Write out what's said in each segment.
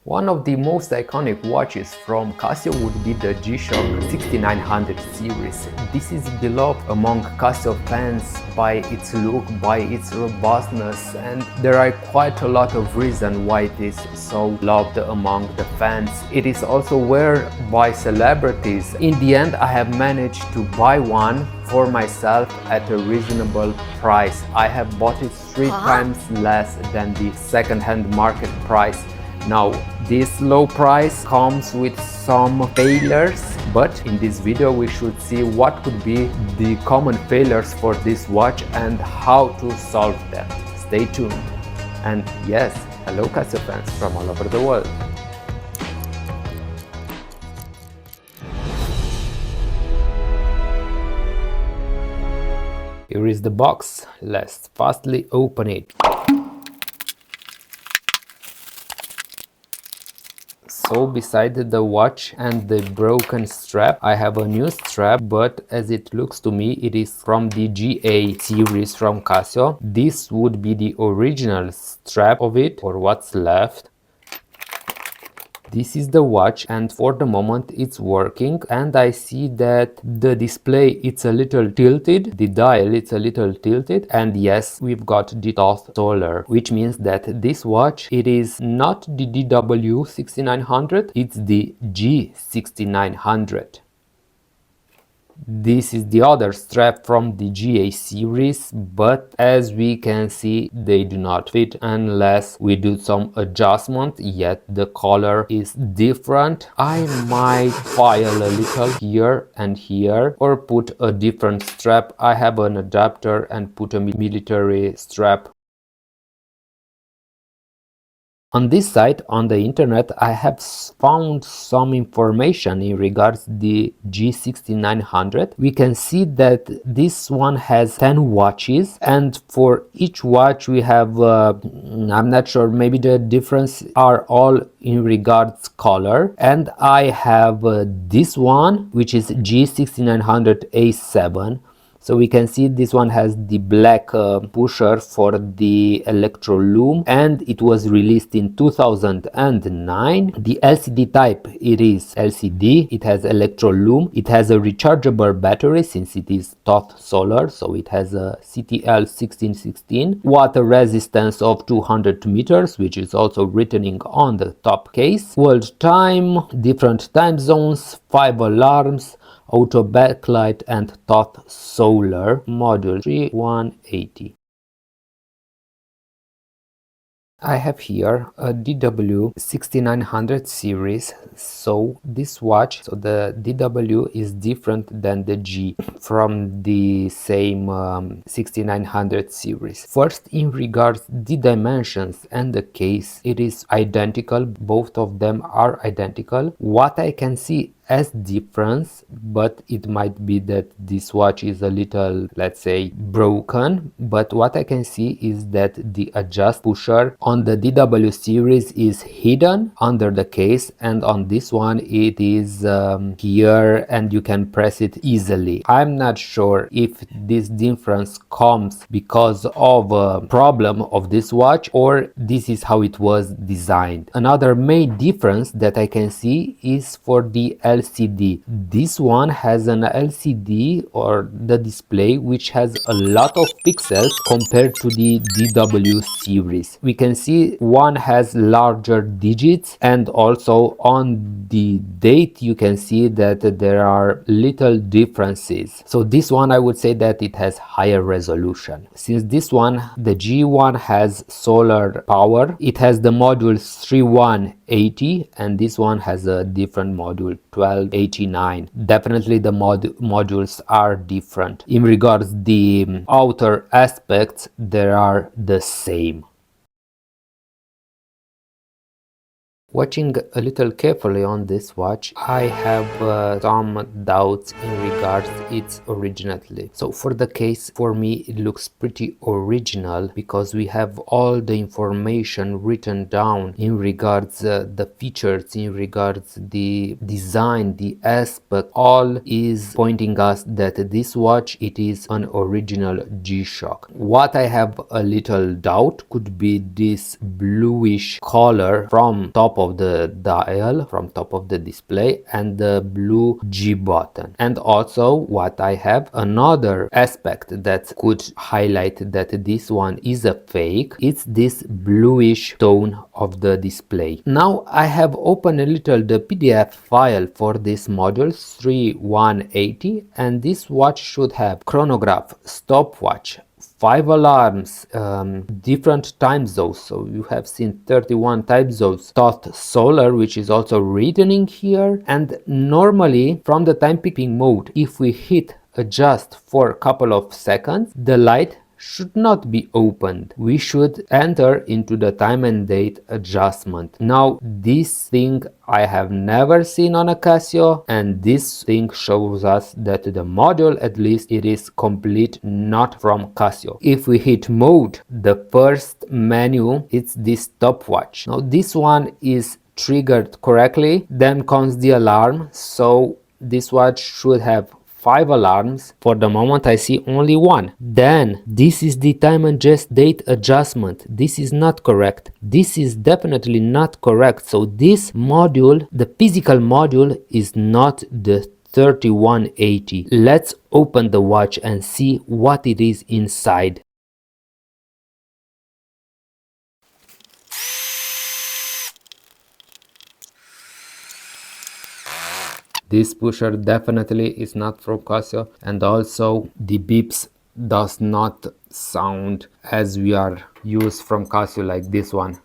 One of the most iconic watches from Casio would be the G-Shock 6900 series. This is beloved among Casio fans by its look, by its robustness, and there are quite a lot of reasons why it is so loved among the fans. It is also worn by celebrities. In the end, I have managed to buy one for myself at a reasonable price. I have bought it 3 times less than the second-hand market price. Now, this low price comes with some failures, but in this video we should see what could be the common failures for this watch and how to solve them. Stay tuned. And yes, hello Casio fans from all over the world. Here is the box. Let's fastly open it. So beside the watch and the broken strap, I have a new strap, but as it looks to me, it is from the GA series from Casio. This would be the original strap of it, or what's left. This is the watch, and for the moment it's working, and I see that the display it's a little tilted, the dial it's a little tilted, and yes, we've got the Toth solar, which means that this watch, it is not the DW6900, it's the G6900. This is the other strap from the GA series, but as we can see, they do not fit unless we do some adjustment, yet the color is different. I might file a little here and here, or put a different strap. I have an adapter and put a military strap. On this site, on the internet, I have found some information in regards to the G6900. We can see that this one has 10 watches, and for each watch we have, I'm not sure, maybe the difference are all in regards color. And I have this one, which is G6900A7. So we can see this one has the black pusher for the electro loom, and it was released in 2009. The LCD type, it is LCD, it has electro loom, it has a rechargeable battery since it is Toth solar, so it has a CTL 1616, water resistance of 200 meters, which is also written on the top case, world time, different time zones, 5 alarms, auto backlight, and Toth solar, module 3180. I have here a DW6900 series. So this watch, so the DW is different than the G from the same 6900 series. First, in regards the dimensions and the case, it is identical. Both of them are identical. What I can see as difference, but it might be that this watch is a little, let's say, broken, but what I can see is that the adjust pusher on the DW series is hidden under the case, and on this one it is here, and you can press it easily. I'm not sure if this difference comes because of a problem of this watch, or this is how it was designed. Another main difference that I can see is for the LCD. This one has an LCD, or the display, which has a lot of pixels compared to the DW series. We can see one has larger digits, and also on the date you can see that there are little differences. So this one, I would say that it has higher resolution. Since this one, the G1, has solar power, it has the module 3180, and this one has a different module 1289. Definitely the modules are different. In regards the outer aspects, they are the same. Watching a little carefully on this watch, I have some doubts in regards its originality. So for the case, for me it looks pretty original because we have all the information written down in regards the features, in regards the design, the aspect, all is pointing us that this watch, it is an original G-Shock. What I have a little doubt could be this bluish color from top of the dial, from top of the display, and the blue G button. And also what I have, another aspect that could highlight that this one is a fake, it's this bluish tone of the display. Now I have opened a little the PDF file for this module 3180, and this watch should have chronograph, stopwatch, 5 alarms, different time zones. So you have seen 31 time zones, thought solar, which is also written in here. And normally from the timekeeping mode, if we hit adjust for a couple of seconds, the light should not be opened. We should enter into the time and date adjustment. Now this thing I have never seen on a Casio, and this thing shows us that the module, at least it is complete, not from Casio. If we hit mode, the first menu, it's this stopwatch. Now this one is triggered correctly, then comes the alarm, so this watch should have 5 alarms. For the moment I see only one. Then this is the time and date adjustment. This is not correct. This is definitely not correct. So this module, the physical module, is not the 3180. Let's open the watch and see what it is inside. This pusher definitely is not from Casio, and also the beeps does not sound as we are used from Casio, like this one.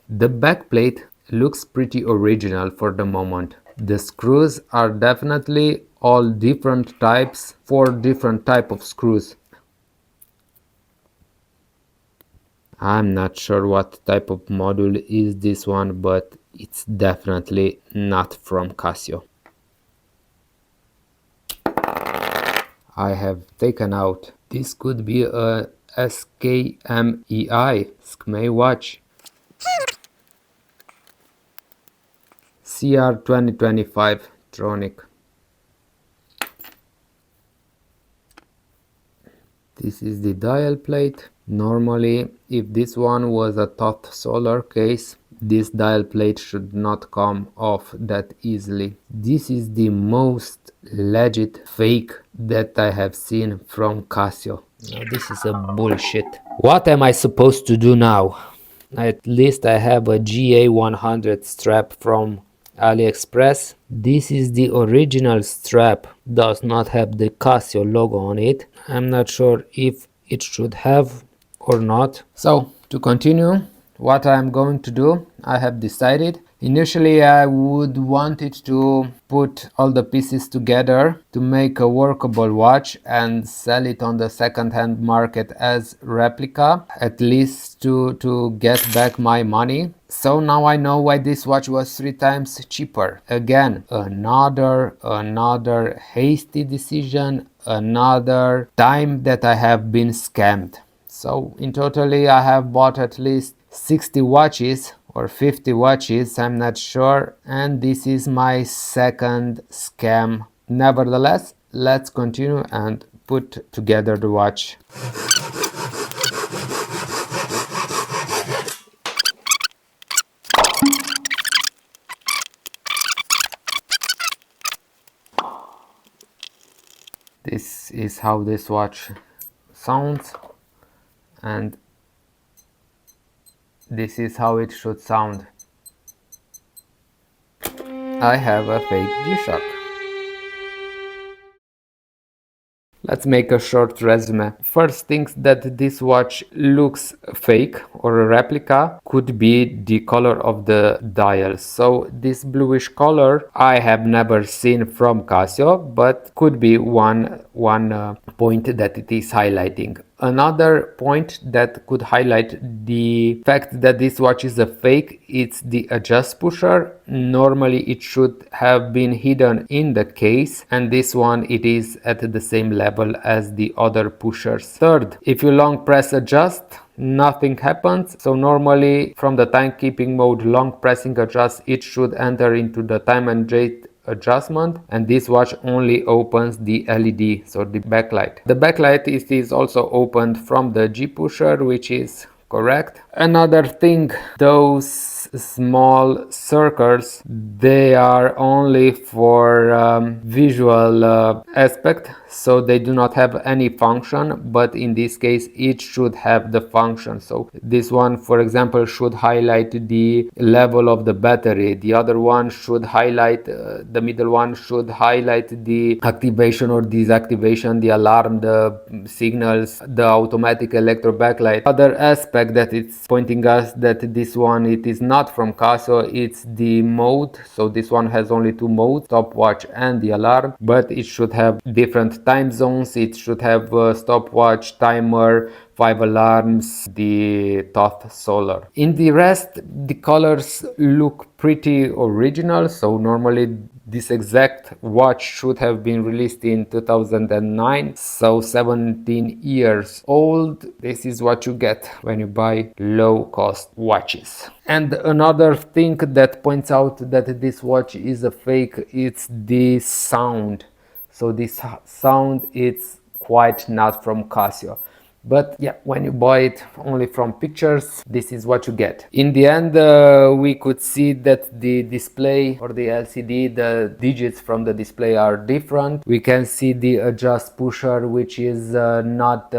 The backplate looks pretty original for the moment. The screws are definitely all different types, 4 different type of screws. I'm not sure what type of module is this one, but it's definitely not from Casio. I have taken out. This could be a SKMEI watch. CR 2025 Tronic. This is the dial plate. Normally, if this one was a Thoth Solar case, this dial plate should not come off that easily. This is the most legit fake that I have seen from Casio. Now, this is a bullshit. What am I supposed to do now? At least I have a GA100 strap from AliExpress. This is the original strap, does not have the Casio logo on it. I'm not sure if it should have or not. So to continue, what I'm going to do, I have decided. Initially I would want it to put all the pieces together to make a workable watch and sell it on the second-hand market as replica, at least to get back my money. So now I know why this watch was 3 times cheaper. Again, another hasty decision, another time that I have been scammed. So in totally I have bought at least 60 watches or 50 watches, I'm not sure, and this is my second scam. Nevertheless, let's continue and put together the watch. This is how this watch sounds, and this is how it should sound. I have a fake G-Shock. Let's make a short resume. First things that this watch looks fake or a replica could be the color of the dial. So this bluish color I have never seen from Casio, but could be one point that it is highlighting. Another point that could highlight the fact that this watch is a fake, it's the adjust pusher. Normally it should have been hidden in the case, and this one it is at the same level as the other pushers. Third, if you long press adjust, nothing happens. So normally from the timekeeping mode, long pressing adjust, it should enter into the time and date adjustment, and this watch only opens the LED, so the backlight. The backlight is also opened from the G pusher, which is correct? Another thing, those small circles, they are only for visual aspect, so they do not have any function, but in this case it should have the function. So this one, for example, should highlight the level of the battery, the other one should highlight the middle one should highlight the activation or deactivation, the alarm, the signals, the automatic electro backlight. Other aspect that it's pointing us that this one, it is not from Casio, it's the mode. So this one has only two modes, stopwatch and the alarm, but it should have different time zones. It should have stopwatch, timer, 5 alarms, the Thoth solar. In the rest, the colors look pretty original, so normally this exact watch should have been released in 2009, so 17 years old. This is what you get when you buy low-cost watches. And another thing that points out that this watch is a fake, it's the sound. So this sound, it's quite not from Casio. But yeah, when you buy it only from pictures, this is what you get. In the end, we could see that the display or the LCD, the digits from the display are different. We can see the adjust pusher, which is not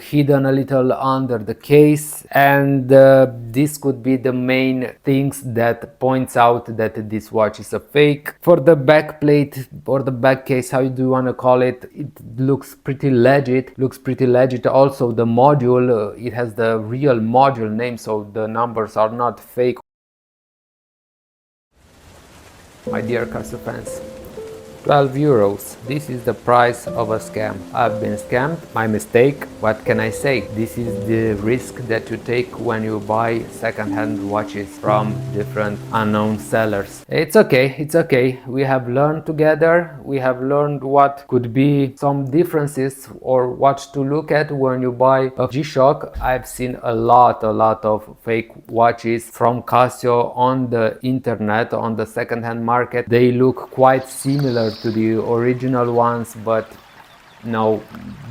hidden a little under the case, and this could be the main things that points out that this watch is a fake. For the back plate or the back case, how do you want to call it, it looks pretty legit. Also the module, it has the real module name, so the numbers are not fake. My dear Casio fans, 12 euros. This is the price of a scam. I've been scammed, my mistake. What can I say? This is the risk that you take when you buy second-hand watches from different unknown sellers. It's okay. We have learned together. We have learned what could be some differences or what to look at when you buy a G-Shock. I've seen a lot of fake watches from Casio on the internet, on the second-hand market. They look quite similar to the original ones, but no,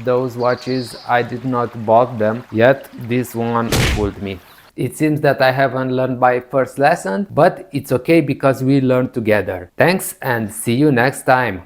those watches, I did not bought them, yet this one fooled me. It seems that I haven't learned my first lesson, but it's okay because we learned together. Thanks and see you next time.